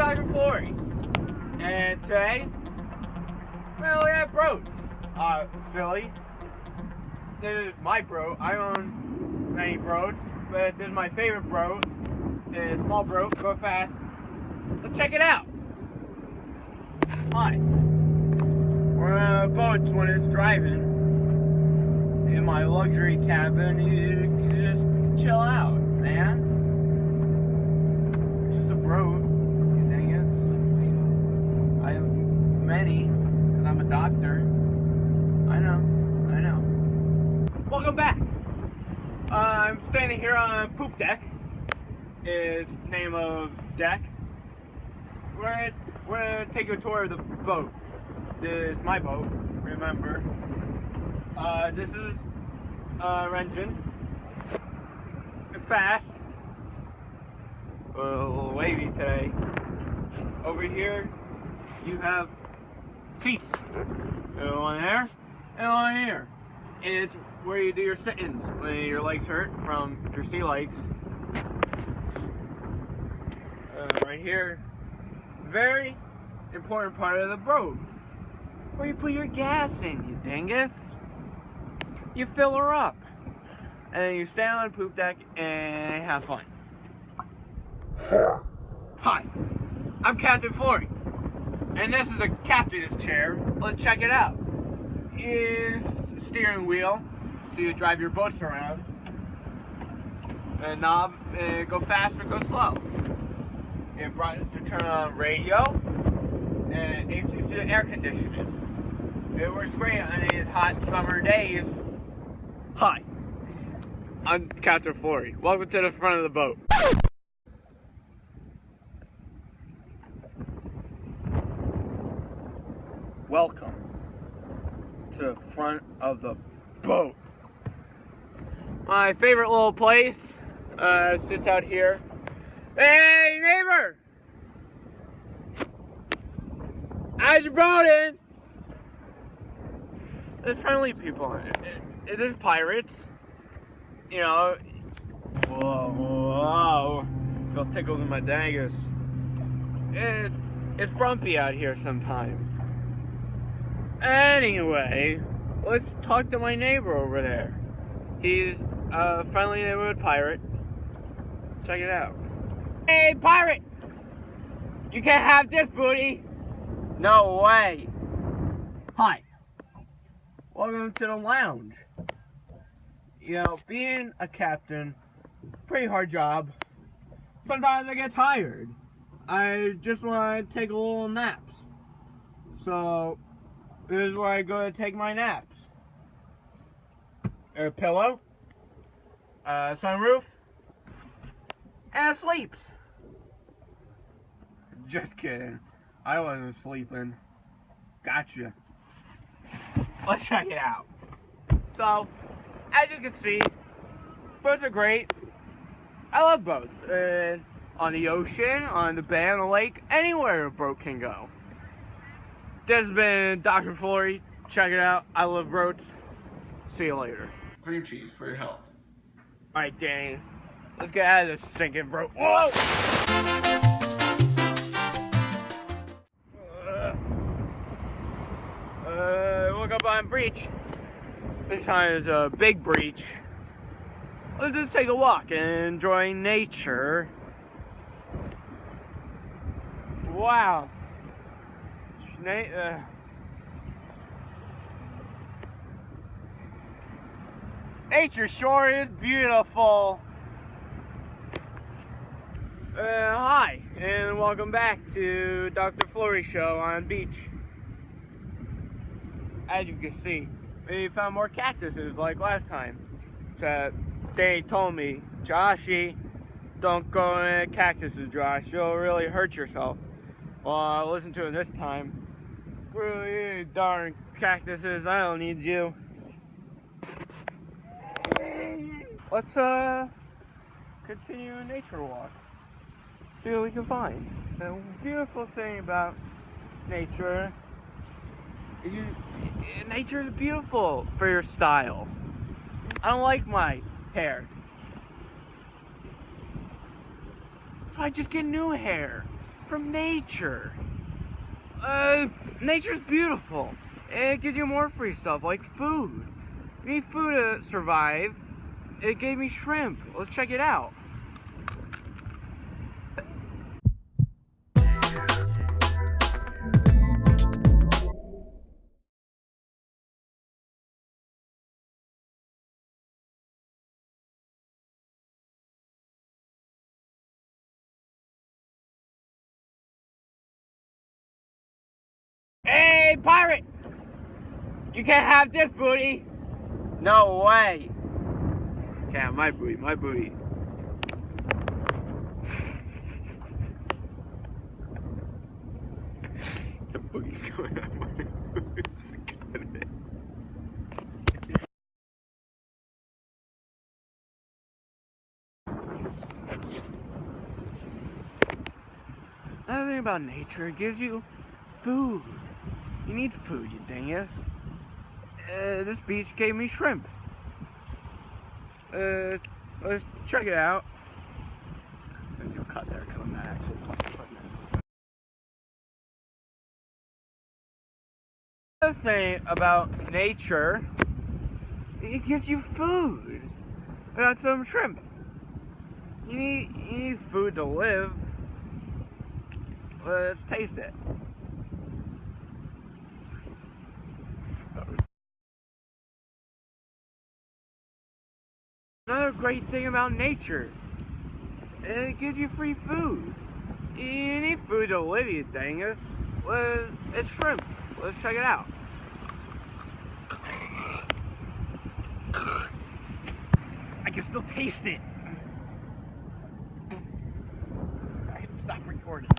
Dr. Flory, and today we're looking at boats. Philly. This is my boat. I own many boats, but this is my favorite boat. It's a small boat, go fast. Let's check it out. Hi. We're on a boat when it's driving. In my luxury cabin, you can just chill out, man. It's just a boat. You think I have many, because I'm a doctor. I know. Welcome back. I'm standing here on a poop deck. It's name of deck. We're gonna take a tour of the boat. This is my boat, remember. This is our engine. It's fast. A little wavy today. Over here, you have seats. One there and one here. It's where you do your sit-ins when your legs hurt from your sea legs. Right here, very important part of the boat, where you put your gas in, you dingus. You fill her up, and then you stand on the poop deck and have fun. Hi, I'm Captain Flory, and this is the captain's chair. Let's check it out. Here's the steering wheel, so you drive your boats around. And knob, go fast or go slow. It buttons to turn on radio, and it's the air conditioning. It works great on these hot summer days. Hi, I'm Captain Flory. Welcome to the front of the boat. Welcome to the front of the boat. My favorite little place sits out here. Hey, neighbor! How's your boat in? There's friendly people in it. There's pirates. You know. Whoa. Feel tickled in my dangus. It's grumpy out here sometimes. Anyway, let's talk to my neighbor over there. He's a friendly neighborhood pirate. Check it out. Hey, pirate! You can't have this booty! No way! Hi. Welcome to the lounge. You know, being a captain, pretty hard job. Sometimes I get tired. I just want to take a little naps. So, this is where I go to take my naps. A pillow, a sunroof, and sleeps. Just kidding. I wasn't sleeping. Gotcha. Let's check it out. So, as you can see, boats are great. I love boats. On the ocean, on the bay, on the lake, anywhere a boat can go. This has been Dr. Flory. Check it out. I love boats. See you later. Cream cheese for your health. Alright, Danny. Let's get out of this stinking boat. Whoa! Woke up on breach. This time is a big breach. Let's just take a walk and enjoy nature. Wow. Nature sure is beautiful. Hi, and welcome back to Dr. Flory Show on beach. As you can see, we found more cactuses like last time. So they told me, Joshy, don't go in cactuses, Josh. You'll really hurt yourself. Well, I listened to it this time. Really darn cactuses, I don't need you. Let's continue a nature walk. See what we can find. The beautiful thing about nature is nature is beautiful for your style. I don't like my hair. So I just get new hair. from nature. Nature's beautiful. It gives you more free stuff like food. You need food to survive. It gave me shrimp. Let's check it out. Hey, pirate! You can't have this booty! No way! Can't have my booty, my booty. The boogie's going on my booty. Another thing about nature, it gives you food. You need food, you dingus. This beach gave me shrimp. Let's check it out. You'll cut there, come back. Another thing about nature, it gives you food. I got some shrimp. You need food to live. Let's taste it. Another great thing about nature, it gives you free food. You need food to live, you dingus. It's shrimp. Let's check it out. I can still taste it. I can stop recording.